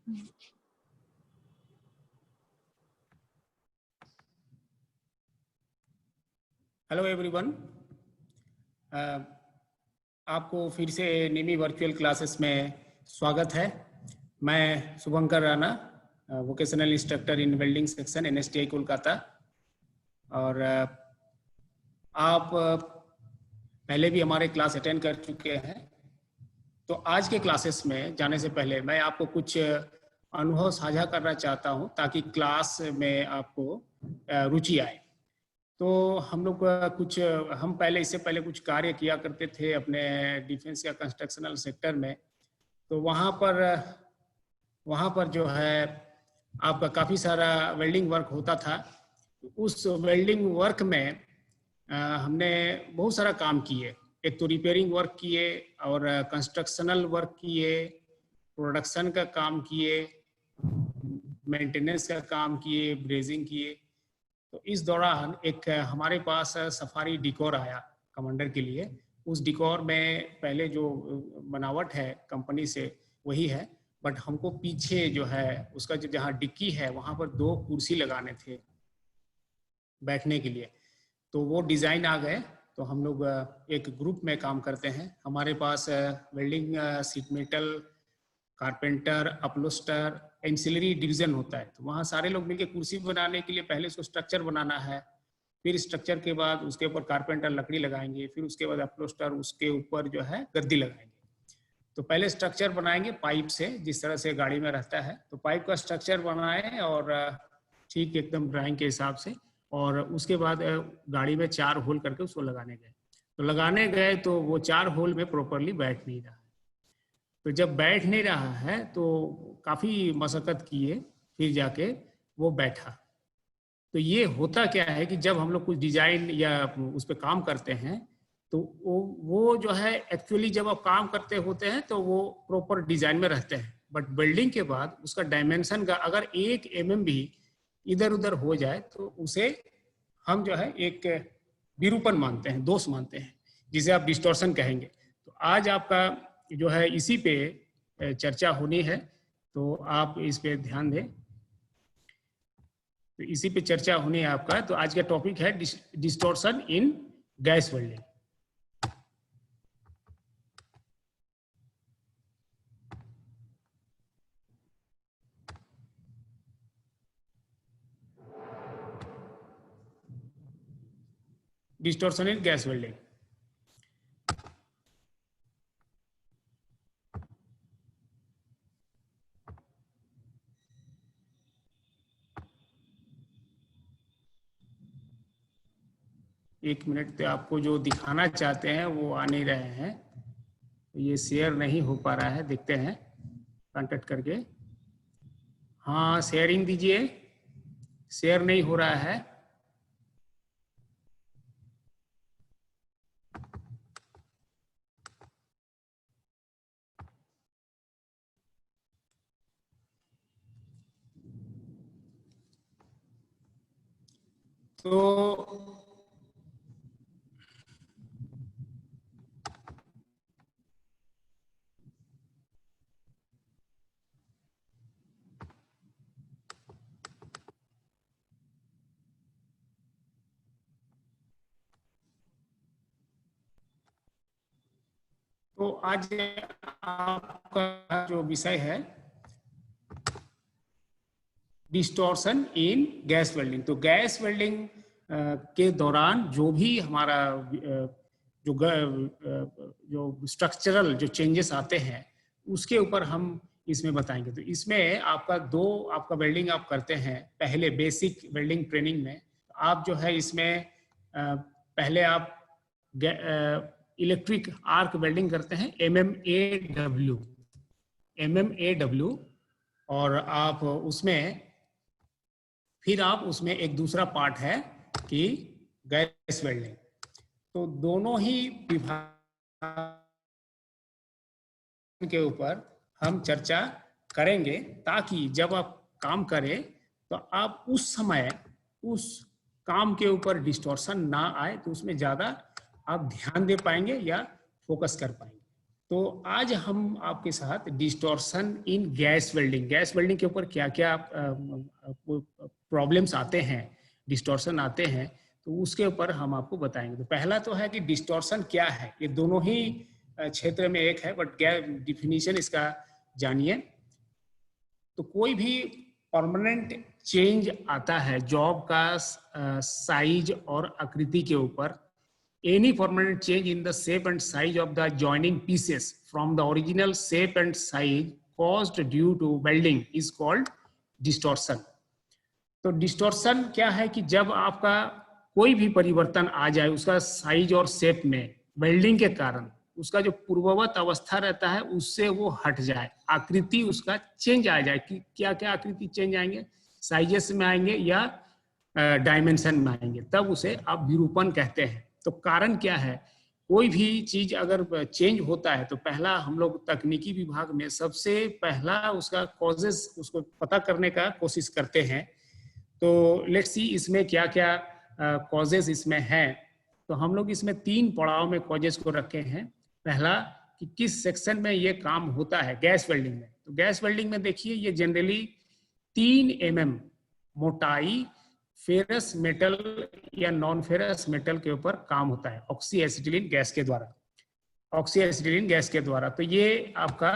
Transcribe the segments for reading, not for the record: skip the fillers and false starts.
Hello everyone, आपको फिर से निमी वर्चुअल क्लासेस में स्वागत है। मैं Shubhankar Rana, vocational instructor in welding section NSTI Kolkata. और आप पहले भी हमारे क्लास अटेंड कर चुके हैं। तो आज के क्लासेस में जाने से पहले मैं आपको कुछ अनुभव साझा करना चाहता हूं ताकि क्लास में आपको रुचि आए। तो हम लोग हम पहले इससे पहले कुछ कार्य किया करते थे अपने डिफेंस या कंस्ट्रक्शनल सेक्टर में। तो वहाँ पर जो है आपका काफ़ी सारा वेल्डिंग वर्क होता था। उस वेल्डिंग वर्क में हमने बहुत सारा काम किए। एक तो रिपेयरिंग वर्क किए और कंस्ट्रक्शनल वर्क किए, प्रोडक्शन का काम किए, मेंटेनेंस का काम किए, ब्रेजिंग किए। तो इस दौरान एक हमारे पास सफारी डिकोर आया कमांडर के लिए। उस डिकोर में पहले जो बनावट है कंपनी से वही है, बट हमको पीछे जो है उसका जो जहाँ डिक्की है वहाँ पर 2 कुर्सी लगाने थे बैठने के लिए। तो वो डिज़ाइन आ गए। तो हम लोग एक ग्रुप में काम करते हैं। हमारे पास welding, sheet metal, carpenter, upholster, ancillary division होता है। तो वहाँ सारे लोग मिलकर कुर्सी बनाने के लिए पहले उसको स्ट्रक्चर बनाना है। फिर स्ट्रक्चर के बाद उसके ऊपर कारपेंटर लकड़ी लगाएंगे, फिर उसके बाद अपलोस्टर, उसके ऊपर जो है गद्दी लगाएंगे। तो पहले स्ट्रक्चर बनाएंगे पाइप से, जिस तरह से गाड़ी में रहता है। तो पाइप का स्ट्रक्चर बनाए और ठीक एकदम ड्राइंग के हिसाब से, और उसके बाद गाड़ी में 4 होल करके उसको लगाने गए। तो लगाने गए तो वो 4 होल में प्रॉपरली बैठ नहीं रहा। तो जब बैठ नहीं रहा है तो काफ़ी मशक्क़त किए, फिर जाके वो बैठा। तो ये होता क्या है कि जब हम लोग कुछ डिज़ाइन या उस पर काम करते हैं तो वो जो है एक्चुअली जब आप काम करते होते हैं तो वो प्रॉपर डिज़ाइन में रहते हैं। बट वेल्डिंग के बाद उसका डायमेंशन का अगर 1 mm भी इधर उधर हो जाए तो उसे हम जो है एक विरूपण मानते हैं, दोष मानते हैं, जिसे आप डिस्टॉर्शन कहेंगे। तो आज आपका जो है इसी पे चर्चा होनी है, तो आप इस पे ध्यान दें। तो इसी पे चर्चा होनी है आपका। तो आज का टॉपिक है distortion in gas welding. Distortion in gas welding. एक मिनट, पे आपको जो दिखाना चाहते हैं वो आ नहीं रहे हैं। ये शेयर नहीं हो पा रहा है, देखते हैं कांटेक्ट करके। हाँ, शेयरिंग दीजिए। शेयर नहीं हो रहा है। तो आज आपका जो विषय है डिस्टॉर्शन इन गैस वेल्डिंग। तो गैस वेल्डिंग के दौरान जो भी हमारा जो स्ट्रक्चरल जो चेंजेस आते हैं उसके ऊपर हम इसमें बताएंगे। तो इसमें आपका वेल्डिंग आप करते हैं पहले बेसिक वेल्डिंग ट्रेनिंग में। आप जो है इसमें पहले आप इलेक्ट्रिक आर्क वेल्डिंग करते हैं, MMAW, और आप उसमें फिर आप उसमें एक दूसरा पार्ट है कि गैस वेल्डिंग। तो दोनों ही विभाग के ऊपर हम चर्चा करेंगे ताकि जब आप काम करें तो आप उस समय उस काम के ऊपर डिस्टॉर्शन ना आए, तो उसमें ज़्यादा आप ध्यान दे पाएंगे या फोकस कर पाएंगे। तो आज हम आपके साथ डिस्टॉर्शन इन गैस वेल्डिंग के ऊपर क्या क्या प्रॉब्लम्स आते हैं, डिस्टॉर्शन आते हैं, तो उसके ऊपर हम आपको बताएंगे। तो पहला तो है कि डिस्टॉर्शन क्या है। ये दोनों ही क्षेत्र में एक है, बट क्या डिफिनीशन इसका जानिए। तो कोई भी परमानेंट चेंज आता है जॉब का साइज और आकृति के ऊपर, any permanent change in the shape and size of the joining pieces from the original shape and size caused due to welding is called distortion. तो डिस्टॉर्शन क्या है कि जब आपका कोई भी परिवर्तन आ जाए उसका साइज और शेप में वेल्डिंग के कारण, उसका जो पूर्ववत अवस्था रहता है उससे वो हट जाए, आकृति उसका चेंज आ जाए। कि क्या क्या आकृति चेंज आएंगे, साइजेस में आएंगे या डायमेंशन में आएंगे, तब उसे आप विरूपण कहते हैं। तो कारण क्या है, कोई भी चीज अगर चेंज होता है तो पहला हम लोग तकनीकी विभाग में सबसे पहला उसका कॉजेस उसको पता करने का कोशिश करते हैं। तो लेट्स सी इसमें क्या क्या कॉजेस इसमें हैं। तो हम लोग इसमें 3 पड़ाव में कॉजेस को रखे हैं। पहला कि किस सेक्शन में ये काम होता है गैस वेल्डिंग में। तो गैस वेल्डिंग में देखिए ये जनरली 3 mm मोटाई फेरस मेटल या नॉन फेरस मेटल के ऊपर काम होता है ऑक्सी एसिटिलीन गैस के द्वारा। तो ये आपका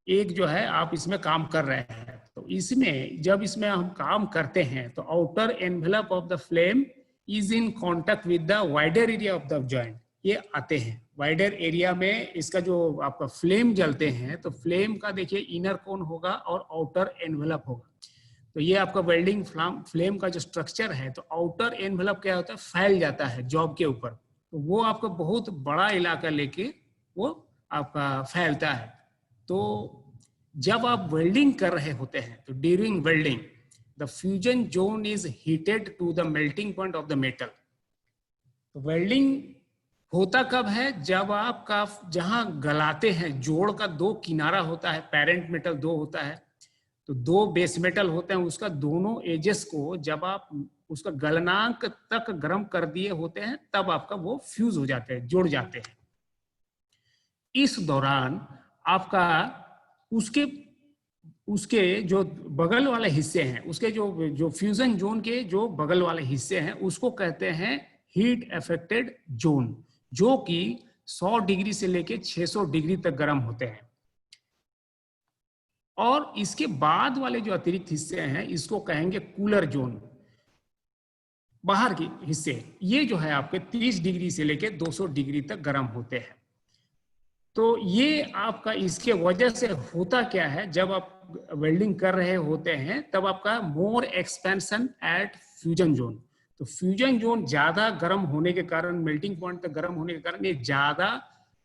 एक जो है आप इसमें काम कर रहे हैं। तो इसमें जब इसमें हम काम करते हैं तो outer envelope of the flame is in contact with the wider area of the joint. ये आते हैं वाइडर एरिया में, इसका जो आपका फ्लेम जलते हैं तो फ्लेम का देखिए इनर कोन होगा और आउटर एनवेलप होगा। तो ये आपका वेल्डिंग फ्लेम का जो स्ट्रक्चर है, तो आउटर एनवेलप क्या होता है, फैल जाता है जॉब के ऊपर। तो वो आपका बहुत बड़ा इलाका लेके वो आपका फैलता है। तो जब आप वेल्डिंग कर रहे होते हैं तो during welding the fusion zone is heated to the melting point of the metal. तो वेल्डिंग होता कब है, जब आपका जहां गलाते हैं जोड़ का 2 किनारा होता है, पेरेंट मेटल 2 होता है तो 2 बेस मेटल होते हैं, उसका दोनों एजेस को जब आप उसका गलनांक तक गर्म कर दिए होते हैं तब आपका वो फ्यूज हो जाते हैं, जुड़ जाते हैं। इस दौरान आपका उसके जो बगल वाले हिस्से हैं, उसके जो फ्यूजन जोन के जो बगल वाले हिस्से हैं उसको कहते हैं हीट अफेक्टेड जोन, जो कि 100 डिग्री से लेके 600 डिग्री तक गर्म होते हैं। और इसके बाद वाले जो अतिरिक्त हिस्से हैं इसको कहेंगे कूलर जोन, बाहर के हिस्से। ये जो है आपके 30 डिग्री से लेके 200 डिग्री तक गर्म होते हैं। तो ये आपका इसके वजह से होता क्या है, जब आप वेल्डिंग कर रहे होते हैं तब आपका मोर एक्सपेंशन एट फ्यूजन जोन। तो फ्यूजन जोन ज्यादा गर्म होने के कारण, मेल्टिंग पॉइंट तक गर्म होने के कारण ये ज्यादा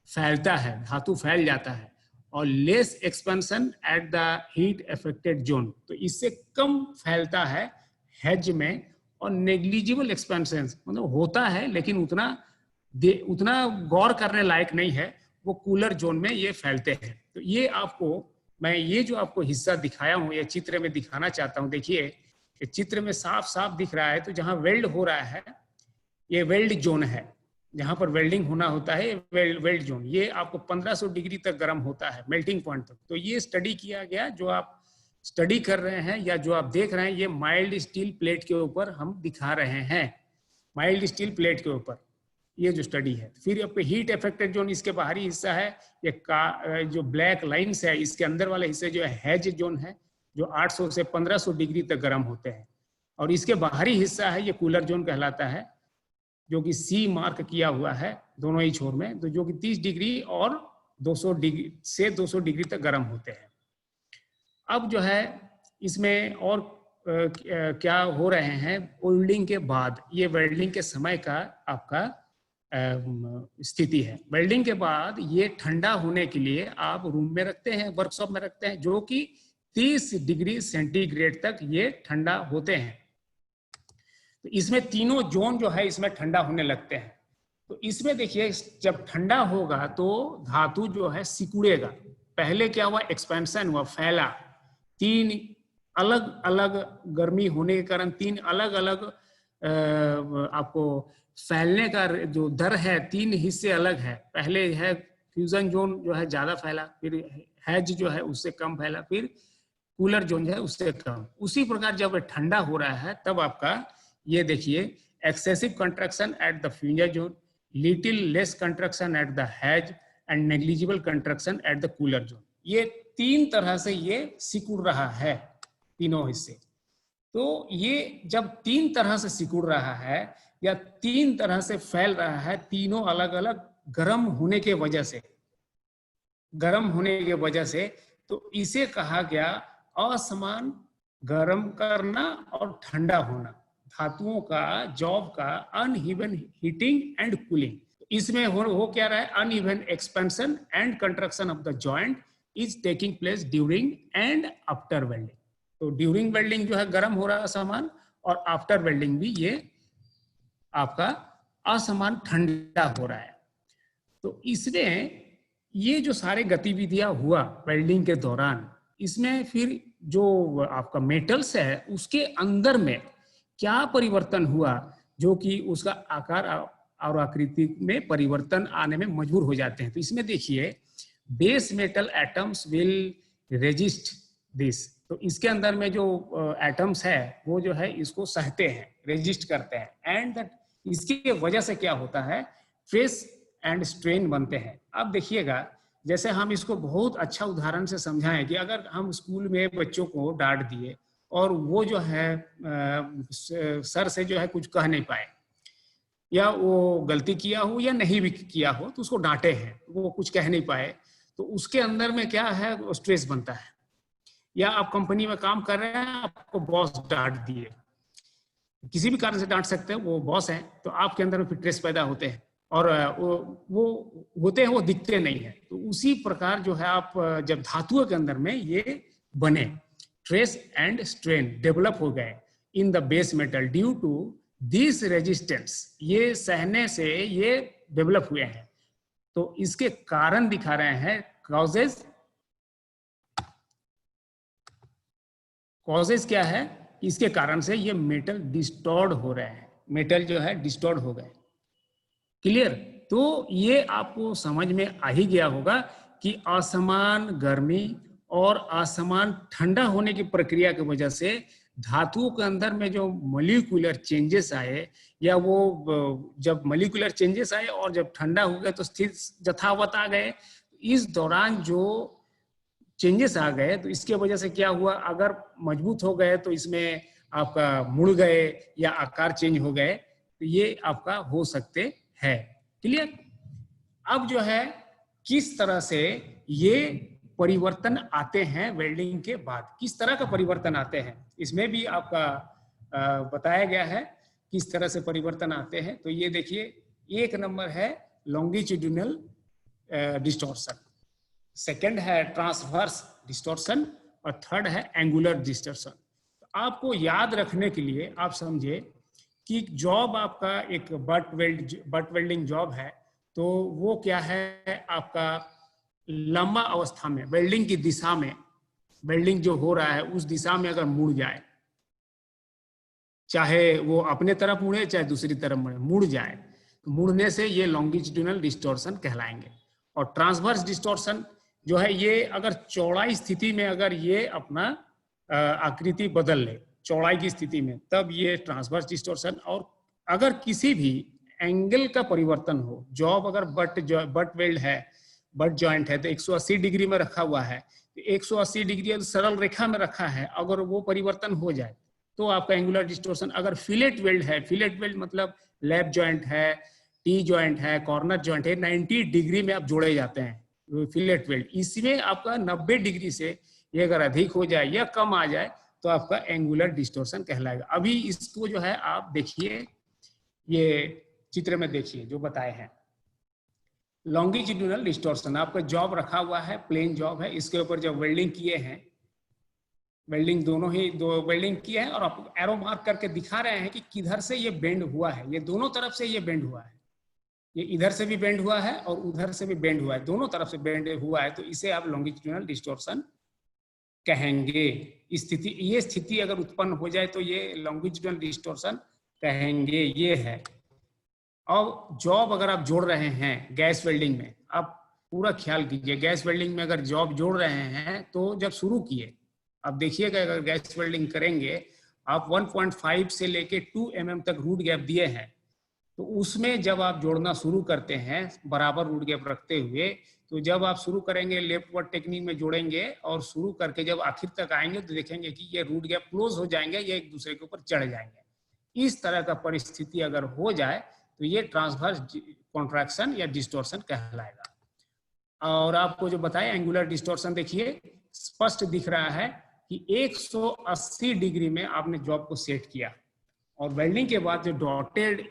फैलता है, धातु फैल जाता है। और less expansion at the heat affected zone, तो इससे कम फैलता है हेज में। और नेग्लिजिबल एक्सपेंशन मतलब होता है लेकिन उतना गौर करने लायक नहीं है, वो कूलर जोन में ये फैलते हैं। तो ये आपको मैं ये जो आपको हिस्सा दिखाया हूं, ये चित्र में दिखाना चाहता हूं। देखिए ये चित्र में साफ साफ दिख रहा है। तो जहां वेल्ड हो रहा है ये वेल्ड जोन है, जहां पर वेल्डिंग होना होता है वेल्ड जोन। ये आपको 1500 डिग्री तक गर्म होता है मेल्टिंग पॉइंट तक। तो ये स्टडी किया गया, जो आप स्टडी कर रहे हैं या जो आप देख रहे हैं, ये माइल्ड स्टील प्लेट के ऊपर हम दिखा रहे हैं, माइल्ड स्टील प्लेट के ऊपर ये जो स्टडी है। फिर आपके हीट अफेक्टेड जोन, इसके बाहरी हिस्सा है ये जो ब्लैक लाइन्स है, इसके अंदर वाले हिस्से जो है हेज जोन है, जो 800 से 1500 डिग्री तक गर्म होते हैं। और इसके बाहरी हिस्सा है ये कूलर जोन कहलाता है, जो कि सी मार्क किया हुआ है दोनों ही छोर में, तो जो कि 30 डिग्री और 200 डिग्री से 200 डिग्री तक गर्म होते हैं। अब जो है इसमें और क्या हो रहे हैं वेल्डिंग के बाद, ये वेल्डिंग के समय का आपका स्थिति है। वेल्डिंग के बाद ये ठंडा होने के लिए आप रूम में रखते हैं, वर्कशॉप में रखते हैं, जो कि 30 डिग्री सेंटीग्रेड तक ये ठंडा होते हैं। तो इसमें तीनों जोन जो है इसमें ठंडा होने लगते हैं। तो इसमें देखिए जब ठंडा होगा तो धातु जो है सिकुड़ेगा। पहले क्या हुआ, एक्सपेंशन हुआ, फैला। 3 अलग अलग गर्मी होने के कारण 3 अलग अलग आपको फैलने का जो दर है, 3 हिस्से अलग है। पहले है फ्यूजन जोन जो है ज्यादा फैला, फिर हैज जो है उससे कम फैला, फिर कूलर जोन जो है उससे कम। उसी प्रकार जब ठंडा हो रहा है तब आपका ये देखिए excessive contraction at the fusion zone, little less contraction at the has and negligible contraction at the cooler zone. ये 3 तरह से ये सिकुड़ रहा है, तीनों हिस्से। तो ये जब 3 तरह से सिकुड़ रहा है या 3 तरह से फैल रहा है, तीनों अलग अलग गर्म होने के वजह से, गर्म होने के वजह से, तो इसे कहा गया असमान गर्म करना और ठंडा होना, धातुओं का जॉब का अनइवन हीटिंग एंड कूलिंग। इसमें हो क्या रहा है, uneven expansion and construction of the joint is taking place during and after welding. तो ड्यूरिंग वेल्डिंग जो है गर्म हो रहा है असमान, और आफ्टर वेल्डिंग भी ये आपका असमान ठंडा हो रहा है। तो इसमें ये जो सारे गतिविधियां हुआ वेल्डिंग के दौरान, इसमें फिर जो आपका मेटल्स है उसके अंदर में क्या परिवर्तन हुआ जो कि उसका आकार और आकृति में परिवर्तन आने में मजबूर हो जाते हैं। तो इसमें देखिए base metal atoms will resist this. तो इसके अंदर में जो एटम्स है वो जो है इसको सहते हैं, रेजिस्ट करते हैं, एंड दैट इसकी वजह से क्या होता है, स्ट्रेस एंड स्ट्रेन बनते हैं। अब देखिएगा जैसे हम इसको बहुत अच्छा उदाहरण से समझाएं कि अगर हम स्कूल में बच्चों को डांट दिए और वो जो है सर से जो है कुछ कह नहीं पाए, या वो गलती किया हो या नहीं भी किया हो, तो उसको डांटे हैं, वो कुछ कह नहीं पाए, तो उसके अंदर में क्या है, स्ट्रेस बनता है। या आप कंपनी में काम कर रहे हैं, आपको बॉस डांट दिए, किसी भी कारण से डांट सकते हैं, वो बॉस है, तो आपके अंदर में फिर स्ट्रेस पैदा होते हैं, और वो होते हैं, वो दिखते नहीं है। तो उसी प्रकार जो है आप जब धातुओं के अंदर में ये बने, स्ट्रेस एंड स्ट्रेन डेवलप हो गए in the base metal due to this resistance, ये सहने से ये डेवलप हुए हैं। तो इसके कारण दिखा रहे हैं, कॉजेज क्या है, इसके कारण से ये मेटल डिस्टॉर्ड हो रहे हैं, मेटल जो है डिस्टॉर्ड हो गए। क्लियर? तो ये आपको समझ में आ ही गया होगा कि असमान गर्मी और असमान ठंडा होने की प्रक्रिया की वजह से धातुओं के अंदर में जो मॉलिक्यूलर चेंजेस आए, या वो जब मॉलिक्यूलर चेंजेस आए और जब ठंडा हो गए तो स्थिर यथावत आ गए। इस दौरान जो चेंजेस आ गए तो इसके वजह से क्या हुआ, अगर मजबूत हो गए तो इसमें आपका मुड़ गए या आकार चेंज हो गए, तो ये आपका हो सकते हैं। क्लियर? अब जो है किस तरह से ये परिवर्तन आते हैं वेल्डिंग के बाद, किस तरह का परिवर्तन आते हैं, इसमें भी आपका बताया गया है किस तरह से परिवर्तन आते हैं। तो ये देखिए, 1 नंबर है लॉन्गिट्यूडिनल डिस्टॉर्शन, सेकंड है ट्रांसवर्स डिस्टॉर्शन, और थर्ड है एंगुलर डिस्टॉर्शन। तो आपको याद रखने के लिए आप समझे कि जॉब आपका एक बट वेल्डिंग जॉब है, तो वो क्या है, आपका लंबा अवस्था में वेल्डिंग की दिशा में, वेल्डिंग जो हो रहा है उस दिशा में अगर मुड़ जाए, चाहे वो अपने तरफ मुड़े चाहे दूसरी तरफ मुड़ जाए, तो मुड़ने से ये लॉन्गिट्यूडिनल डिस्टॉर्शन कहलाएंगे। और ट्रांसवर्स डिस्टॉर्शन जो है, ये अगर चौड़ाई स्थिति में अगर ये अपना आकृति बदल ले चौड़ाई की स्थिति में, तब ये ट्रांसवर्स डिस्टॉर्शन। और अगर किसी भी एंगल का परिवर्तन हो, जॉब अगर बट वेल्ड है, बट जॉइंट है, तो 180 डिग्री में रखा हुआ है, तो 180 डिग्री सरल रेखा में रखा है, अगर वो परिवर्तन हो जाए तो आपका एंगुलर डिस्टॉर्शन। अगर फिलेट वेल्ड है, फिलेट वेल्ड मतलब लैप जॉइंट है, टी जॉइंट है, कॉर्नर जॉइंट है, 90 डिग्री में आप जोड़े जाते हैं फिलेट वेल्ड, इसमें आपका 90 डिग्री से ये अगर अधिक हो जाए या कम आ जाए तो आपका एंगुलर डिस्टॉर्शन कहलाएगा। अभी इसको जो है आप देखिए, ये चित्र में देखिए जो बताए हैं, लॉन्गिट्यूडिनल डिस्टॉर्शन, आपका जॉब रखा हुआ है, प्लेन जॉब है, इसके ऊपर जब वेल्डिंग किए हैं, वेल्डिंग दोनों ही दो वेल्डिंग किए हैं, और आपको एरो मार्क करके दिखा रहे हैं कि किधर से ये बेंड हुआ है, ये दोनों तरफ से ये बेंड हुआ है, ये इधर से भी बेंड हुआ है और उधर से भी बेंड हुआ है, दोनों तरफ से बेंड हुआ है, तो इसे आप लॉन्गिट्यूडिनल डिस्टॉर्शन कहेंगे। स्थिति, ये स्थिति अगर उत्पन्न हो जाए तो ये लॉन्गिट्यूडिनल डिस्टॉर्शन कहेंगे, ये है। और जॉब अगर आप जोड़ रहे हैं गैस वेल्डिंग में, आप पूरा ख्याल कीजिए। गैस वेल्डिंग में अगर जॉब जोड़ रहे हैं तो जब शुरू किए, अब देखिएगा अगर गैस वेल्डिंग करेंगे आप 1.5 से लेके 2 mm तक रूट गैप दिए हैं, तो उसमें जब आप जोड़ना शुरू करते हैं बराबर रूट गैप रखते हुए, तो जब आप शुरू करेंगे लेफ्ट वर्ड टेक्निक में जोड़ेंगे और शुरू करके जब आखिर तक आएंगे तो देखेंगे कि ये रूट गैप क्लोज हो जाएंगे, ये एक दूसरे के ऊपर चढ़ जाएंगे। इस तरह का परिस्थिति अगर हो जाए तो ये ट्रांसवर्स कॉन्ट्रैक्शन या डिस्टॉर्शन कहलाएगा। और आपको जो बताया एंगुलर डिस्टॉर्शन, देखिए स्पष्ट दिख रहा है कि 180 डिग्री में आपने जॉब को सेट किया, और वेल्डिंग के बाद जो डॉटेड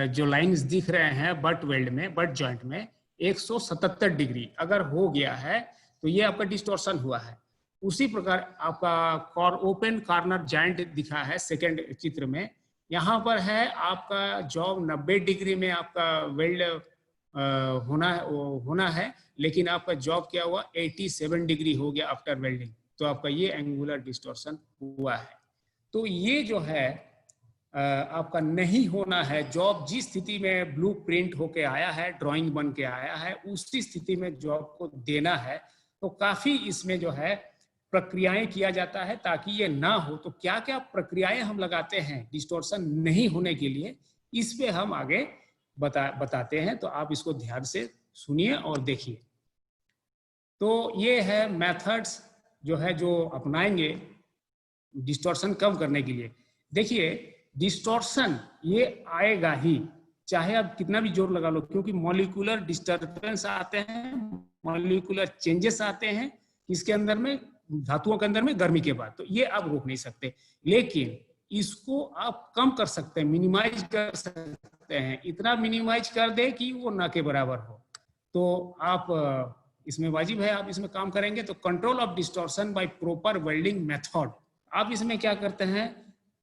जो लाइंस दिख रहे हैं बट वेल्ड में, बट जॉइंट में 177 डिग्री अगर हो गया है तो ये आपका डिस्टॉर्शन हुआ है। उसी प्रकार आपका ओपन कॉर्नर जॉइंट दिखा है सेकंड चित्र में, यहाँ पर है आपका जॉब 90 डिग्री में आपका वेल्ड होना है, लेकिन आपका जॉब क्या हुआ 87 डिग्री हो गया आफ्टर वेल्डिंग, तो आपका ये एंगुलर डिस्टॉर्शन हुआ है। तो ये जो है आपका नहीं होना है। जॉब जिस स्थिति में ब्लू प्रिंट होके आया है, ड्राइंग बन के आया है, उसी स्थिति में जॉब को देना है। तो काफी इसमें जो है प्रक्रियाएं किया जाता है ताकि ये ना हो। तो क्या क्या प्रक्रियाएं हम लगाते हैं डिस्टॉर्शन नहीं होने के लिए, इस पे हम आगे बताते हैं। तो आप इसको ध्यान से सुनिए और देखिए। तो ये है मेथड्स जो है जो अपनाएंगे डिस्टॉर्शन कम करने के लिए। देखिए डिस्टॉर्शन ये आएगा ही, चाहे आप कितना भी जोर लगा लो, क्योंकि मॉलिक्यूलर डिस्टर्बेंस आते हैं, मॉलिक्यूलर चेंजेस आते हैं इसके अंदर में, धातुओं के अंदर में गर्मी के बाद। तो ये आप रोक नहीं सकते, लेकिन इसको आप कम कर सकते हैं, मिनिमाइज कर सकते हैं। इतना मिनिमाइज कर दे कि वो ना के बराबर हो। तो आप इसमें वाजिब है आप इसमें काम करेंगे। तो control of distortion by proper welding method, आप इसमें क्या करते हैं,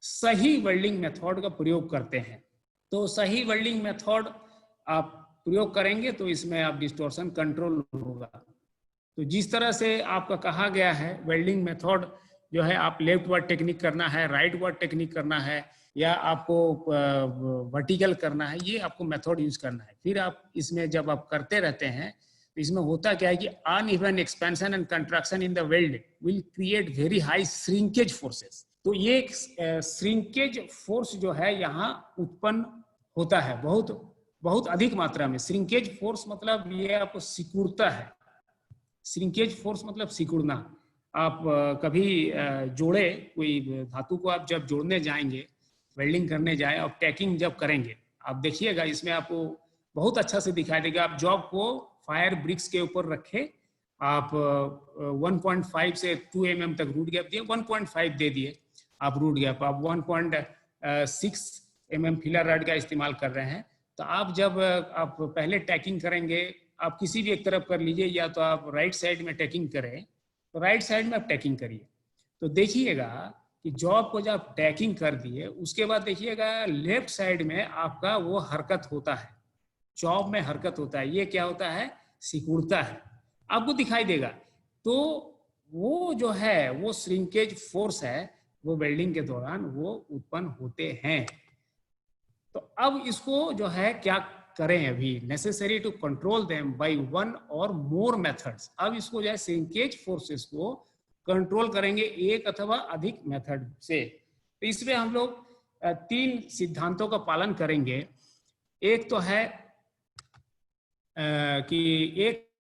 सही वेल्डिंग मेथड का प्रयोग करते हैं। तो सही वेल्डिंग मेथड आप प्रयोग करेंगे तो इसमें आप डिस्टॉर्शन कंट्रोल होगा। तो जिस तरह से आपका कहा गया है वेल्डिंग मेथड जो है, आप लेफ्ट वर्ड टेक्निक करना है, राइट वर्ड टेक्निक करना है, या आपको वर्टिकल करना है, ये आपको मेथड यूज करना है। फिर आप इसमें जब आप करते रहते हैं तो इसमें होता क्या है कि uneven expansion and contraction in the weld will create very high shrinkage forces. तो ये श्रिंकेज फोर्स जो है यहाँ उत्पन्न होता है बहुत अधिक मात्रा में। श्रिंकेज फोर्स मतलब ये आपको सिकुड़ता है। श्रिंकेज फोर्स मतलब सिकुड़ना। आप कभी जोड़े कोई धातु को, आप जब जोड़ने जाएंगे, वेल्डिंग करने जाए और टैकिंग जब करेंगे, आप देखिएगा इसमें आपको बहुत अच्छा से दिखाई देगा। आप जॉब को फायर ब्रिक्स के ऊपर रखे, आप 1.5 से 2 mm तक रूट गैप दिए, 1.5 दे दिए आप रूट गैप, आप 1.6 mm फिलर रड का इस्तेमाल कर रहे हैं। तो आप जब आप पहले टैकिंग करेंगे, आप किसी भी एक तरफ कर लीजिए, या तो आप राइट साइड में टैकिंग करें, तो राइट साइड में आप टैकिंग करिए। तो देखिएगा कि जॉब को जब टैकिंग कर दिए उसके बाद देखिएगा लेफ्ट साइड में आपका वो हरकत होता है, जॉब में हरकत होता है। ये क्या होता है, सिकुड़ता है, आपको दिखाई देगा। तो वो जो है वो श्रिंकेज फोर्स है, वो वेल्डिंग के दौरान वो उत्पन्न होते हैं। तो अब इसको जो है क्या करें, अभी necessary to control them by one or more methods. अब इसको जो है श्रिंकेज फोर्सेस को कंट्रोल करेंगे एक अथवा अधिक मेथड से। तो इसमें हम लोग 3 सिद्धांतों का पालन करेंगे। एक तो है कि एक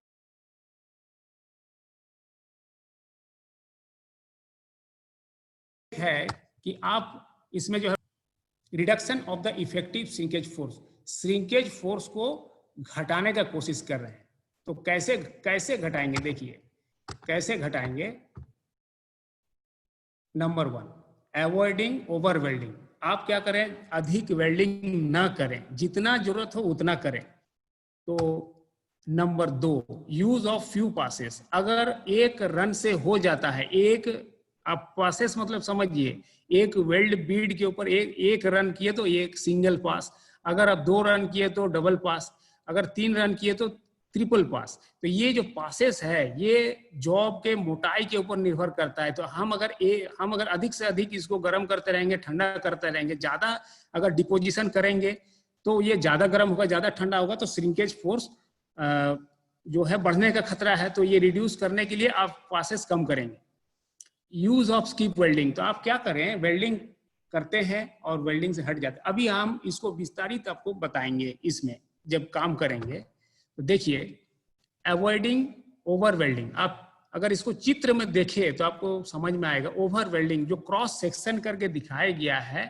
है कि आप इसमें जो है reduction of the effective shrinkage force, shrinkage force को घटाने का कोशिश कर रहे हैं। तो कैसे घटाएंगे, देखिए कैसे घटाएंगे। Number 1, avoiding over welding. आप क्या करें, अधिक वेल्डिंग ना करें, जितना जरूरत हो उतना करें। तो number 2, use of few passes. अगर एक रन से हो जाता है, एक आप पासेस मतलब समझिए, एक वेल्ड बीड के ऊपर एक रन किए तो एक सिंगल पास, अगर आप 2 रन किए तो डबल पास, अगर 3 रन किए तो ट्रिपल पास। तो ये जो पासेस है ये जॉब के मोटाई के ऊपर निर्भर करता है। तो हम अगर अधिक से अधिक इसको गर्म करते रहेंगे, ठंडा करते रहेंगे, ज्यादा अगर डिपोजिशन करेंगे तो ये ज्यादा गर्म होगा, ज्यादा ठंडा होगा, तो श्रिंकेज फोर्स जो है बढ़ने का खतरा है, तो ये रिड्यूस करने के लिए आप पासेस कम करेंगे। यूज ऑफ स्किप वेल्डिंग, तो आप क्या करें, वेल्डिंग करते हैं और वेल्डिंग से हट जाते हैं। अभी हम इसको विस्तारित आपको बताएंगे इसमें जब काम करेंगे। तो देखिए, अवॉइडिंग ओवर वेल्डिंग, आप अगर इसको चित्र में देखें तो आपको समझ में आएगा। ओवर वेल्डिंग जो क्रॉस सेक्शन करके दिखाया गया है,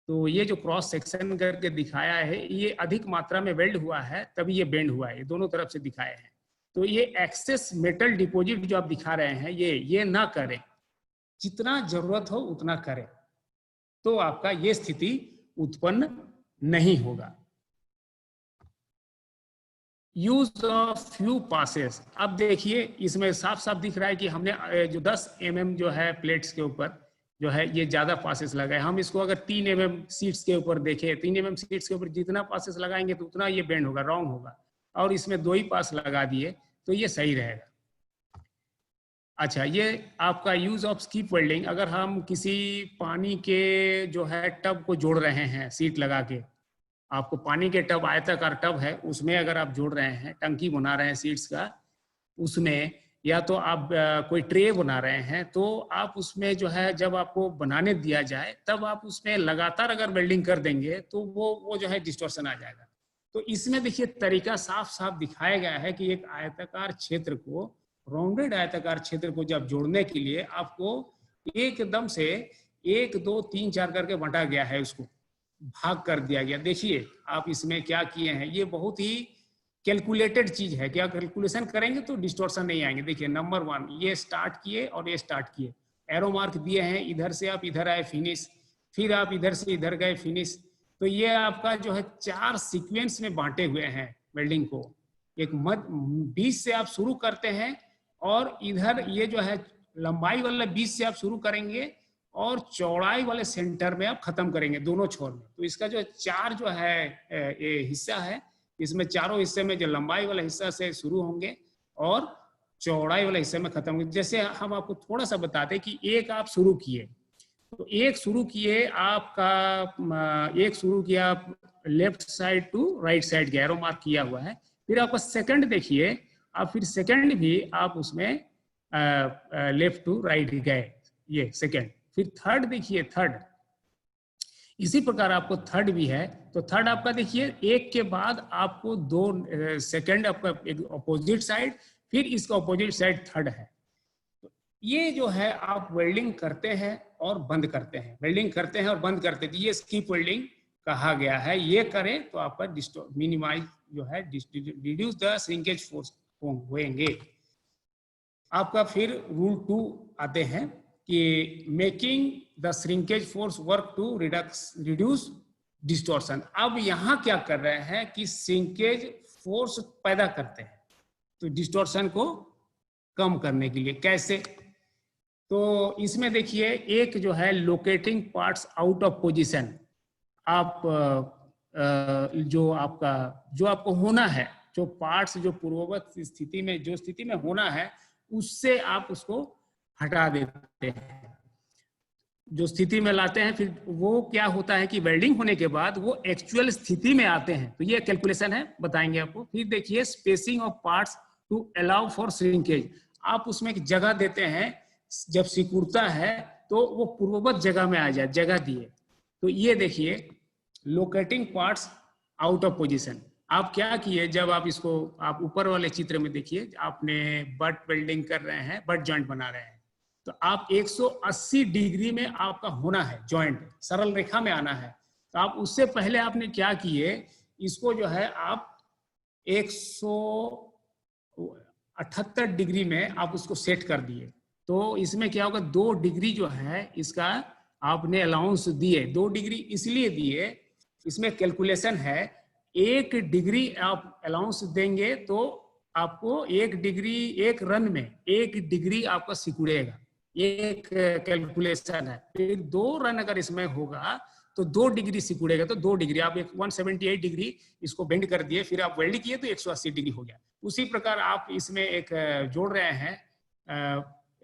तो ये जो क्रॉस सेक्शन करके दिखाया है, ये अधिक मात्रा में वेल्ड हुआ है तभी ये बेंड हुआ है, ये दोनों तरफ से दिखाए हैं। तो ये एक्सेस मेटल डिपॉजिट जो आप दिखा रहे हैं, ये ना करें, जितना जरूरत हो उतना करें, तो आपका ये स्थिति उत्पन्न नहीं होगा। यूज ऑफ फ्यू पासेस, अब देखिए इसमें साफ साफ दिख रहा है कि हमने जो 10 mm जो है प्लेट्स के ऊपर जो है ये ज्यादा पासेस लगाए। हम इसको अगर 3 mm सीट्स के ऊपर देखें, 3 mm सीट्स के ऊपर जितना पासेस लगाएंगे तो उतना ये बेंड होगा, रॉन्ग होगा, और इसमें 2 ही पास लगा दिए तो ये सही रहेगा। अच्छा, ये आपका यूज ऑफ स्किप वेल्डिंग, अगर हम किसी पानी के जो है टब को जोड़ रहे हैं सीट लगा के, आपको पानी के टब, आयताकार टब है, उसमें अगर आप जोड़ रहे हैं, टंकी बना रहे हैं सीट्स का, उसमें या तो आप कोई ट्रे बना रहे हैं, तो आप उसमें जो है जब आपको बनाने दिया जाए तब आप उसमें लगातार अगर वेल्डिंग कर देंगे तो वो जो है डिस्टॉर्शन आ जाएगा। तो इसमें देखिए तरीका साफ साफ दिखाया गया है कि एक आयताकार क्षेत्र को, राउंडेड आयताकार क्षेत्र को जब जोड़ने के लिए आपको एकदम से 1 2 3 4 करके बांटा गया है, उसको भाग कर दिया गया। देखिए आप इसमें क्या किए हैं, ये बहुत ही कैलकुलेटेड चीज है, क्या कैलकुलेशन करेंगे तो डिस्टॉर्शन नहीं आएंगे। देखिए नंबर 1 ये स्टार्ट किए और ये स्टार्ट किए, एरो मार्क दिए हैं, इधर से आप इधर आए फिनिश, फिर आप इधर से इधर गए फिनिश। तो ये आपका जो है 4 सीक्वेंस में बांटे हुए हैं वेल्डिंग को। एक बीच से आप शुरू करते हैं और इधर ये जो है लंबाई वाला बीच से आप शुरू करेंगे और चौड़ाई वाले सेंटर में आप खत्म करेंगे दोनों छोर में। तो इसका जो 4 जो है ये हिस्सा है, इसमें चारों हिस्से में जो लंबाई वाला हिस्सा से शुरू होंगे और चौड़ाई वाले हिस्से में खत्म होंगे। जैसे हम आपको थोड़ा सा बताते कि एक आप शुरू किए, तो एक शुरू किए आपका, एक शुरू किया left side to right side के एरो मार्क किया हुआ है। फिर आपका सेकंड देखिए, आप फिर सेकंड भी आप उसमें लेफ्ट टू राइट गए, ये सेकंड। फिर थर्ड देखिए, थर्ड इसी प्रकार आपको थर्ड भी है। तो थर्ड आपका देखिए एक के बाद आपको 2 सेकंड आपका एक अपोजिट साइड, फिर इसका अपोजिट साइड थर्ड है। तो ये जो है आप वेल्डिंग करते हैं और बंद करते हैं, वेल्डिंग करते हैं और बंद करते हैं, ये स्किप वेल्डिंग कहा गया है। ये करें तो आपका मिनिमाइज जो है रिड्यूस द श्रिंकेज फोर्स होंगे। आपका फिर रूल 2 आते हैं कि making the shrinkage force work to reduce distortion. अब यहां क्या कर रहे हैं कि श्रिंकेज फोर्स पैदा करते हैं तो डिस्टॉर्शन को कम करने के लिए। कैसे? तो इसमें देखिए एक जो है locating parts out of position, आप जो आपको होना है, जो पार्ट्स जो पूर्ववत स्थिति में, जो स्थिति में होना है उससे आप उसको हटा देते हैं, जो स्थिति में लाते हैं। फिर वो क्या होता है कि वेल्डिंग होने के बाद वो एक्चुअल स्थिति में आते हैं। तो ये कैलकुलेशन है, बताएंगे आपको। फिर देखिए spacing of parts to allow for shrinkage, आप उसमें एक जगह देते हैं, जब सिकुड़ता है तो वो पूर्ववत जगह में आ जाए, जगह दिए। तो ये देखिए locating parts out of position. आप क्या किए, जब आप इसको, आप ऊपर वाले चित्र में देखिए, आपने बट वेल्डिंग कर रहे हैं, बट जॉइंट बना रहे हैं, तो आप 180 डिग्री में आपका होना है जॉइंट, सरल रेखा में आना है। तो आप उससे पहले आपने क्या किए, इसको जो है आप 178 डिग्री में आप उसको सेट कर दिए। तो इसमें क्या होगा, 2 डिग्री जो है इसका आपने अलाउंस दिए। 2 डिग्री इसलिए दिए, इसमें कैलकुलेशन है, 1 डिग्री आप अलाउंस देंगे तो आपको 1 डिग्री, एक रन में 1 डिग्री आपका सिकुड़ेगा, एक कैलकुलेशन है। फिर 2 रन अगर इसमें होगा तो 2 डिग्री सिकुड़ेगा, तो 2 डिग्री आप 178 डिग्री इसको बेंड कर दिए, फिर आप वेल्ड किए तो 180 डिग्री हो गया। उसी प्रकार आप इसमें एक जोड़ रहे हैं,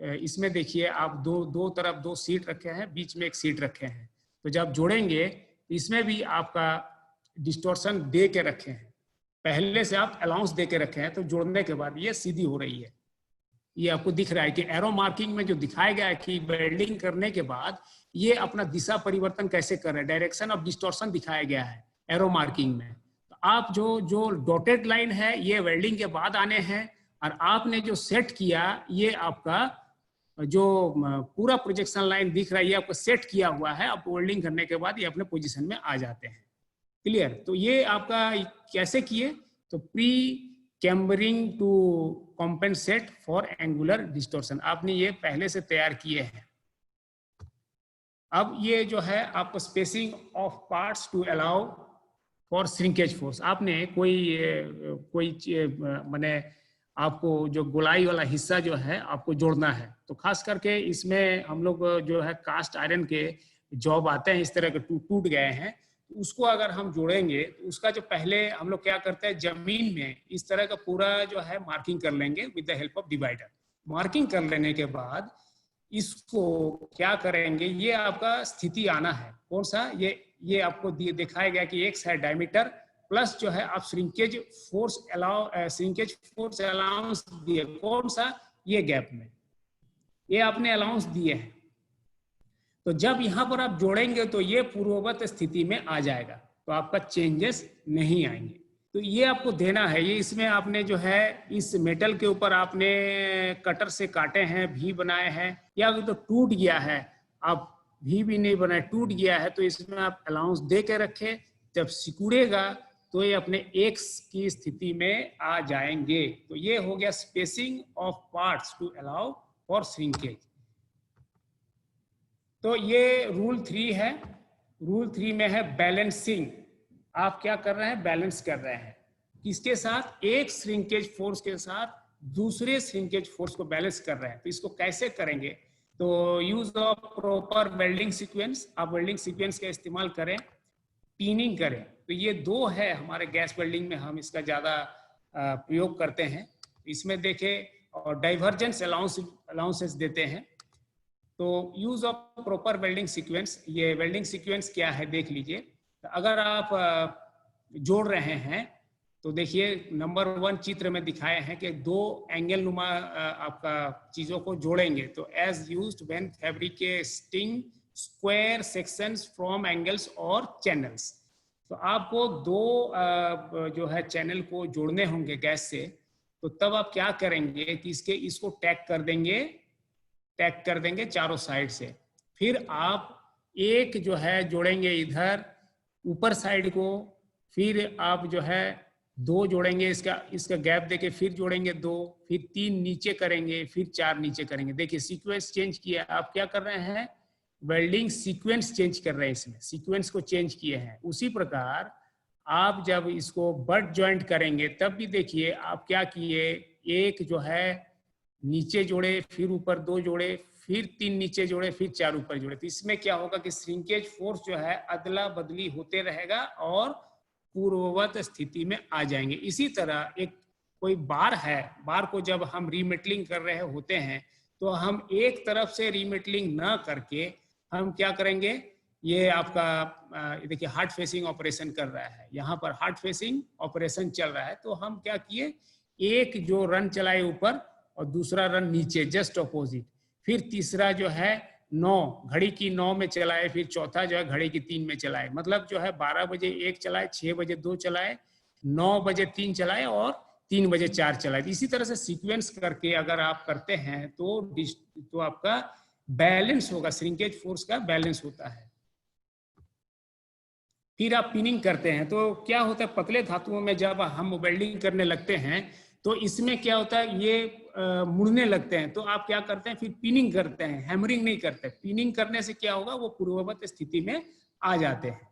इसमें देखिए आप दो तरफ 2 सीट रखे हैं, बीच में एक सीट रखे हैं। तो जब जोड़ेंगे इसमें भी आपका डिस्टॉर्शन दे के रखे हैं, पहले से आप अलाउंस दे के रखे हैं, तो जोड़ने के बाद ये सीधी हो रही है। ये आपको दिख रहा है कि एरो मार्किंग में जो दिखाया गया है कि वेल्डिंग करने के बाद ये अपना दिशा परिवर्तन कैसे कर रहे हैं, डायरेक्शन ऑफ डिस्टॉर्शन दिखाया गया है एरो मार्किंग में। तो आप जो डॉटेड लाइन है ये वेल्डिंग के बाद आने हैं, और आपने जो सेट किया ये आपका जो पूरा प्रोजेक्शन लाइन दिख रहा है ये आपको सेट किया हुआ है। आप वेल्डिंग करने के बाद ये अपने पोजीशन में आ जाते हैं। क्लियर? तो ये आपका कैसे किए, तो pre cambering to compensate for angular distortion, आपने ये पहले से तैयार किए हैं। अब ये जो है आपको spacing of parts to allow for shrinkage force, आपने कोई माने आपको जो गोलाई वाला हिस्सा जो है आपको जोड़ना है। तो खास करके इसमें हम लोग जो है कास्ट आयरन के जॉब आते हैं इस तरह के टूट गए हैं, उसको अगर हम जोड़ेंगे तो उसका जो पहले हम लोग क्या करते हैं, जमीन में इस तरह का पूरा जो है मार्किंग कर लेंगे with the help of divider. Marking कर लेने के बाद इसको क्या करेंगे, ये आपका स्थिति आना है कौन सा, ये आपको दिखाया गया कि एक है डायमीटर प्लस जो है आप श्रिंकेज फोर्स अलाउंस दिए, कौन सा, ये गैप में ये आपने अलाउंस दिए हैं। तो जब यहां पर आप जोड़ेंगे तो ये पूर्ववत स्थिति में आ जाएगा, तो आपका चेंजेस नहीं आएंगे। तो ये आपको देना है। ये इसमें आपने जो है इस मेटल के ऊपर आपने कटर से काटे हैं, भी बनाए हैं, या तो टूट गया है आप भी नहीं बनाए, टूट गया है, तो इसमें आप अलाउंस दे के रखे, जब सिकुड़ेगा तो ये अपने एक्स की स्थिति में आ जाएंगे। तो ये हो गया spacing of parts to allow for shrinkage. तो ये रूल 3 है। रूल 3 में है बैलेंसिंग। आप क्या कर रहे हैं, बैलेंस कर रहे हैं किसके साथ, एक श्रिंकेज फोर्स के साथ दूसरे श्रिंकेज फोर्स को बैलेंस कर रहे हैं। तो इसको कैसे करेंगे, तो use of proper welding sequence, आप वेल्डिंग सीक्वेंस का इस्तेमाल करें, पिनिंग करें। तो ये 2 है हमारे गैस वेल्डिंग में, हम इसका ज्यादा प्रयोग करते हैं। इसमें देखें और डाइवर्जेंस अलाउंसेस देते हैं। तो use of proper welding sequence, ये वेल्डिंग सीक्वेंस क्या है देख लीजिए। तो अगर आप जोड़ रहे हैं तो देखिए नंबर 1 चित्र में दिखाए हैं कि 2 एंगल नुमा आपका चीजों को जोड़ेंगे। तो as used when fabricating square sections from angles और चैनल्स। तो आपको 2 जो है चैनल को जोड़ने होंगे गैस से। तो तब आप क्या करेंगे कि इसको टैग कर देंगे चारों साइड से। फिर आप एक जो है जोड़ेंगे इधर ऊपर साइड को, फिर आप जो है 2 जोड़ेंगे, इसका गैप देके फिर जोड़ेंगे 2, फिर 3 नीचे करेंगे, फिर 4 नीचे करेंगे। देखिए सीक्वेंस चेंज किया, आप क्या कर रहे हैं, वेल्डिंग सीक्वेंस चेंज कर रहे हैं, इसमें सीक्वेंस को चेंज किए हैं। उसी प्रकार आप जब इसको बट ज्वाइंट करेंगे तब भी देखिए आप क्या किए, एक जो है नीचे जोड़े, फिर ऊपर 2 जोड़े, फिर 3 नीचे जोड़े, फिर 4 ऊपर जोड़े। तो इसमें क्या होगा कि श्रिंकेज फोर्स जो है अदला बदली होते रहेगा और पूर्ववत स्थिति में आ जाएंगे। इसी तरह एक कोई बार है, बार को जब हम रीमेटलिंग कर रहे होते हैं तो हम एक तरफ से रीमेटलिंग ना करके हम क्या करेंगे, ये आपका देखिए हार्ड फेसिंग ऑपरेशन कर रहा है, यहाँ पर हार्ड फेसिंग ऑपरेशन चल रहा है। तो हम क्या किए, एक जो रन चलाए ऊपर और दूसरा रन नीचे जस्ट अपोजिट, फिर तीसरा जो है 9 घड़ी की 9 में चलाए, फिर चौथा जो है घड़ी की 3 में चलाए। मतलब जो है 12 बजे 1 चलाए, 6 बजे 2 चलाए, 9 बजे 3 चलाए और 3 बजे 4 चलाए। इसी तरह से सीक्वेंस करके अगर आप करते हैं तो आपका बैलेंस होगा, श्रिंकेज फोर्स का बैलेंस होता है। फिर आप पिनिंग करते हैं तो क्या होता है, पतले धातुओं में जब हम वेल्डिंग करने लगते हैं तो इसमें क्या होता है, ये मुड़ने लगते हैं। तो आप क्या करते हैं, फिर पिनिंग करते हैं, हैमरिंग नहीं करते। पिनिंग करने से क्या होगा, वो पूर्ववत स्थिति में आ जाते हैं।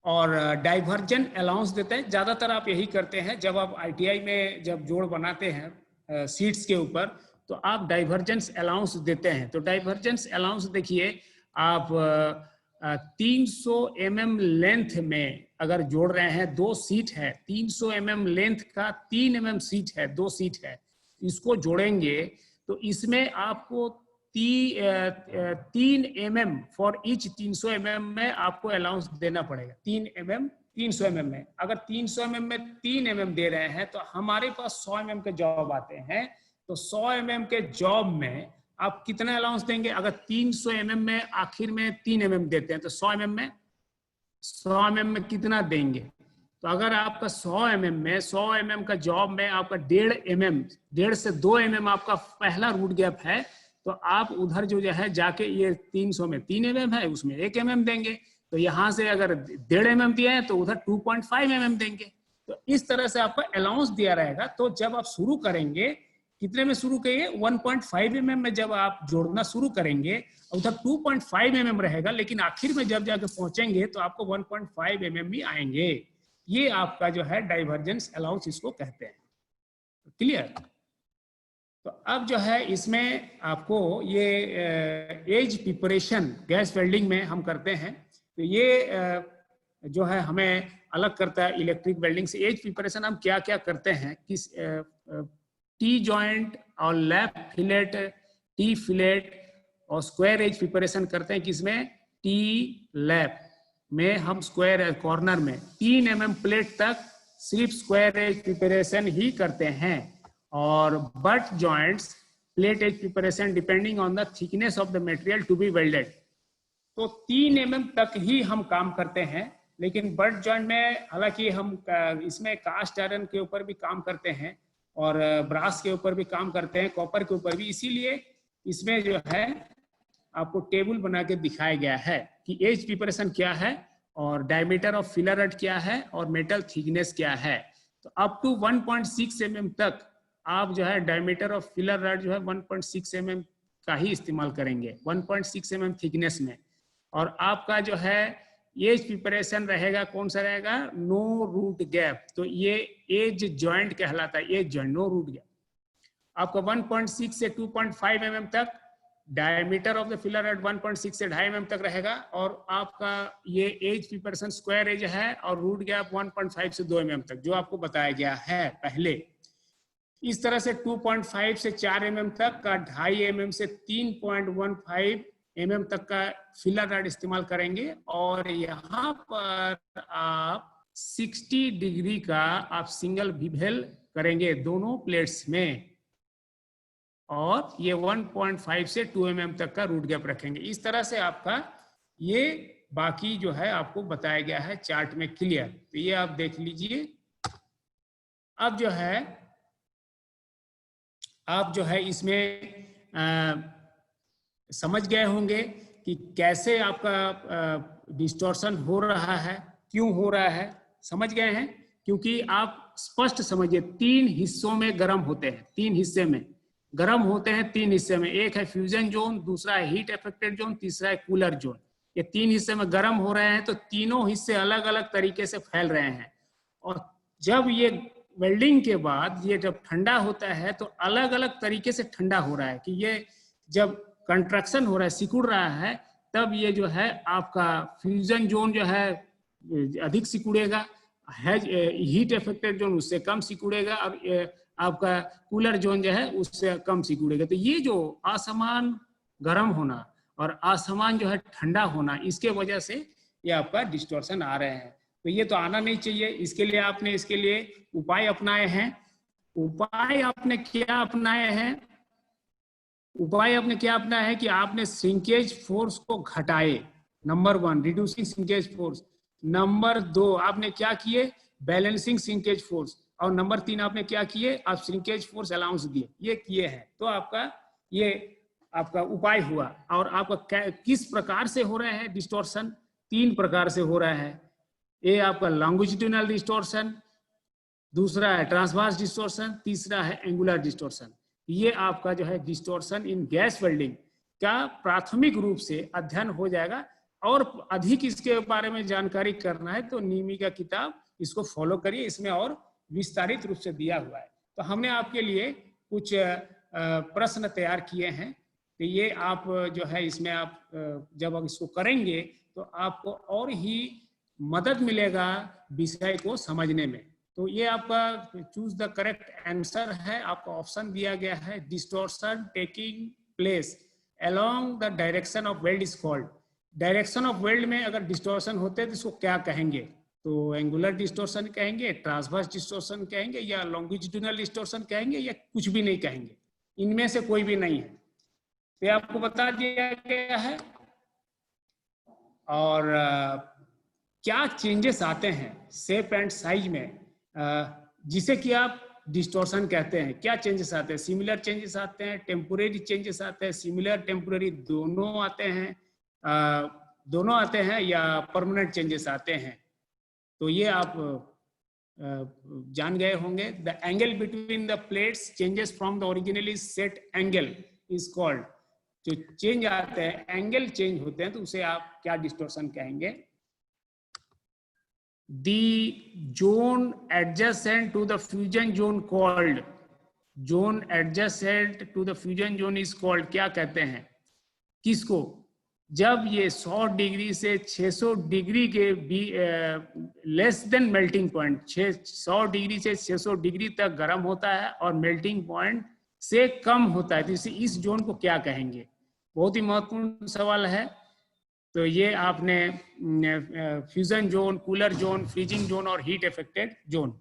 और डाइवर्जन अलाउंस देते हैं, ज्यादातर आप यही करते हैं जब आप ITI में जब जोड़ बनाते हैं सीट्स के ऊपर, तो आप डाइवर्जेंस अलाउंस देते हैं। तो डाइवर्जेंस अलाउंस देखिए आप 300 mm लेंथ में अगर जोड़ रहे हैं, 2 सीट है, 300 mm लेंथ का 3 mm सीट है, 2 सीट है, इसको जोड़ेंगे तो इसमें आपको 3 mm फॉर ईच 300 mm में आपको अलाउंस देना पड़ेगा। 3 mm 300 mm में। अगर 300 mm में 3 mm दे रहे हैं तो हमारे पास 100 mm के जॉब आते हैं। तो 100 mm के जॉब में आप कितना अलाउंस देंगे? अगर 300 mm में आखिर में 3 mm देते हैं तो 100 mm में कितना देंगे? तो अगर आपका 100 mm में 100 mm का जॉब में आपका 1.5 से 2 mm आपका पहला रूट गैप है, तो आप उधर जो है जाके ये 300 में 3 mm है, उसमें 1 mm देंगे। तो यहाँ से अगर 1.5 mm दिए हैं तो उधर 2.5 mm देंगे। तो इस तरह से आपका अलाउंस दिया रहेगा। तो जब आप शुरू करेंगे, कितने में शुरू करिए? 1.5 mm में जब आप जोड़ना शुरू करेंगे, उधर 2.5 mm रहेगा, लेकिन आखिर में जब जाके पहुंचेंगे तो आपको 1.5 mm भी आएंगे। ये आपका जो है डाइवर्जेंस अलाउंस इसको कहते हैं। क्लियर? तो अब जो है इसमें आपको ये एज प्रिपरेशन गैस वेल्डिंग में हम करते हैं। तो ये जो है हमें अलग करता है इलेक्ट्रिक वेल्डिंग से। एज प्रिपरेशन हम क्या क्या करते हैं, किस टी जॉइंट और लैप फिलेट, टी फिलेट और स्क्वायर एज प्रिपरेशन करते हैं। किसमें? टी लैप में हम स्क्वायर कॉर्नर में 3 mm प्लेट तक सिर्फ स्क्वायर एज प्रिपरेशन ही करते हैं। और butt joints plate edge preparation depending on the thickness of the material to be welded. तो 3 mm तक ही हम काम करते हैं। लेकिन बट जॉइंट में हालांकि हम इसमें कास्ट आयरन के ऊपर भी काम करते हैं और ब्रास के ऊपर भी काम करते हैं, कॉपर के ऊपर भी। इसीलिए इसमें जो है आपको टेबल बना के दिखाया गया है कि एज प्रिपरेशन क्या है और डायमीटर ऑफ फिलर रड क्या है और मेटल थिकनेस क्या है। तो अप टू 1.6 mm तक आप जो है डायमीटर ऑफ फिलर रड जो है 1.6 mm का ही इस्तेमाल करेंगे, 1.6 mm थिकनेस में। और आपका जो है एज प्रिपरेशन रहेगा, कौन सा रहेगा? No root gap. तो ये एज जॉइंट कहलाता है, edge joint, no root gap. आपका 1.6 से 2.5 mm तक diameter of the filler rod 1.6 से 2.5 mm तक रहेगा। और आपका ये एज प्रिपरेशन स्क्वायर एज है और रूट गैप 1.5 से 2 mm तक, जो आपको बताया गया है पहले। इस तरह से 2.5 से 4 mm तक का, 2.5 mm से 3.15 mm तक का फिलर रड इस्तेमाल करेंगे। और यहाँ पर आप 60 डिग्री का आप सिंगल बिवेल करेंगे दोनों प्लेट्स में। और ये 1.5 से 2 mm तक का रूट गैप रखेंगे। इस तरह से आपका ये बाकी जो है आपको बताया गया है चार्ट में। क्लियर? तो ये आप देख लीजिए। अब जो है आप जो है इसमें समझ गए होंगे कि कैसे आपका डिस्टॉर्शन हो रहा है, क्यों हो रहा है। समझ गए हैं? क्योंकि आप स्पष्ट समझिए, 3 हिस्सों में गर्म होते हैं, 3 हिस्से में गर्म होते हैं, 3 हिस्से में। एक है फ्यूजन जोन, दूसरा है हीट अफेक्टेड जोन, तीसरा है कूलर जोन। ये 3 हिस्से में गर्म हो रहे हैं। तो तीनों हिस्से अलग अलग तरीके से फैल रहे हैं। और जब ये वेल्डिंग के बाद ये जब ठंडा होता है तो अलग अलग तरीके से ठंडा हो रहा है कि ये जब कंट्रैक्शन हो रहा है, सिकुड़ रहा है, तब ये जो है आपका फ्यूजन जोन जो है अधिक सिकुड़ेगा, हीट अफेक्टेड जोन उससे कम सिकुड़ेगा, और आपका कूलर जोन जो है उससे कम सिकुड़ेगा। तो ये जो असमान गर्म होना और असमान जो है ठंडा होना, इसके वजह से ये आपका डिस्टॉर्शन आ रहे हैं। तो ये तो आना नहीं चाहिए। इसके लिए आपने इसके लिए उपाय अपनाए हैं। उपाय आपने क्या अपनाए हैं? उपाय आपने क्या अपनाया है कि आपने श्रिंकेज फोर्स को घटाए। Number 1 reducing shrinkage force. Number 2 आपने क्या किए? Balancing shrinkage force. और नंबर 3 आपने क्या किए? आप श्रिंकेज फोर्स अलाउंस दिए। ये किए हैं तो आपका ये आपका उपाय हुआ। और आपका किस प्रकार से हो रहा है डिस्टॉर्शन? 3 प्रकार से हो रहा है। ये आपका लॉन्गिट्यूडिनल डिस्टॉर्शन, दूसरा है ट्रांसवर्स डिस्टॉर्शन, तीसरा है एंगुलर डिस्टॉर्शन। ये आपका जो है डिस्टॉर्शन इन गैस वेल्डिंग का प्राथमिक रूप से अध्ययन हो जाएगा। और अधिक इसके बारे में जानकारी करना है तो नीमी का किताब इसको फॉलो करिए, इसमें और विस्तारित रूप से दिया हुआ है। तो हमने आपके लिए कुछ प्रश्न तैयार किए हैं। तो ये आप जो है इसमें आप जब आप इसको करेंगे तो आपको और ही मदद मिलेगा विषय को समझने में। तो ये आपका चूज द करेक्ट आंसर है। आपका ऑप्शन दिया गया है, distortion taking place along the direction of weld is called. Direction of weld में अगर डिस्टॉर्शन होते हैं तो इसको क्या कहेंगे? तो एंगुलर डिस्टोर्शन कहेंगे, ट्रांसवर्स डिस्टोर्शन कहेंगे, या लॉन्गिट्यूडिनल डिस्टोर्शन कहेंगे, या कुछ भी नहीं कहेंगे, इनमें से कोई भी नहीं है। तो ये आपको बता दिया गया है। और क्या चेंजेस आते हैं शेप एंड साइज में, जिसे कि आप डिस्टोर्शन कहते हैं, क्या चेंजेस आते हैं? सिमिलर चेंजेस आते हैं, टेम्पोरेरी चेंजेस आते हैं, सिमिलर टेम्पोरेरी दोनों आते हैं, या परमानेंट चेंजेस आते हैं। तो ये आप जान गए होंगे। The angle between the plates changes from the originally set angle is called, जो चेंज आते हैं, एंगल चेंज होते हैं, तो उसे आप क्या डिस्टोर्शन कहेंगे? The zone adjacent to the fusion zone called, zone adjacent to the fusion zone is called, क्या कहते हैं किसको? जब ये 100 डिग्री से 600 डिग्री के भी less than melting point, 100 degree से 600 डिग्री तक गर्म होता है और मेल्टिंग पॉइंट से कम होता है, तो इस जोन को क्या कहेंगे? बहुत ही महत्वपूर्ण सवाल है। तो ये आपने fusion zone, cooler zone, freezing zone और heat affected zone.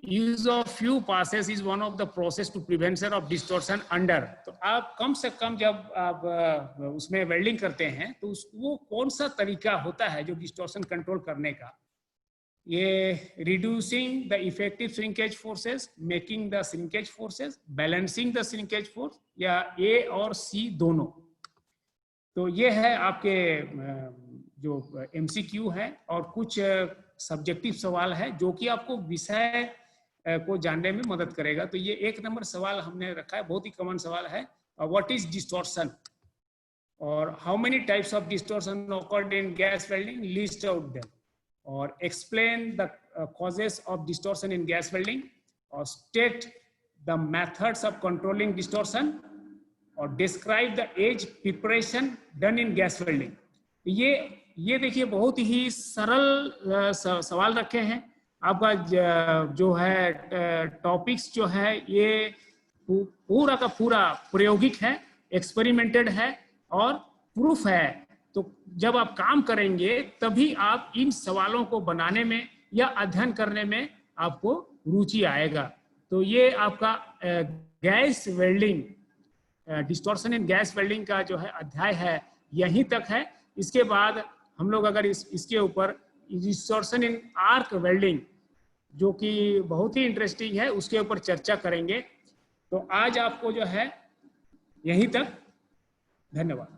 Use of few passes is one of the process to prevention of distortion under. तो आप कम से कम जब आप उसमें वेल्डिंग करते हैं तो वो कौन सा तरीका होता है जो डिस्टॉर्शन कंट्रोल करने का? ये reducing the effective shrinkage forces, making the shrinkage forces, balancing the shrinkage force, या ए और सी दोनों। तो ये है आपके जो MCQ है, और कुछ सब्जेक्टिव सवाल है जो कि आपको विषय को जानने में मदद करेगा। तो ये 1 नंबर सवाल हमने रखा है, बहुत ही कॉमन सवाल है, व्हाट इज डिस्टॉर्शन और how many types of distortion occurred in gas welding, list out them, और explain the causes of distortion in gas welding, और state the methods of controlling distortion, और describe the edge preparation done in gas welding. ये देखिए बहुत ही सरल सवाल रखे हैं। आपका जो है टॉपिक्स जो है ये पूरा का पूरा प्रायोगिक है, एक्सपेरिमेंटेड है और प्रूफ है। तो जब आप काम करेंगे तभी आप इन सवालों को बनाने में या अध्ययन करने में आपको रुचि आएगा। तो ये आपका gas welding, distortion in gas welding का जो है अध्याय है यहीं तक है। इसके बाद हम लोग अगर इसके ऊपर डिस्टॉर्शन इन आर्क वेल्डिंग, जो कि बहुत ही इंटरेस्टिंग है, उसके ऊपर चर्चा करेंगे। तो आज आपको जो है यहीं तक, धन्यवाद।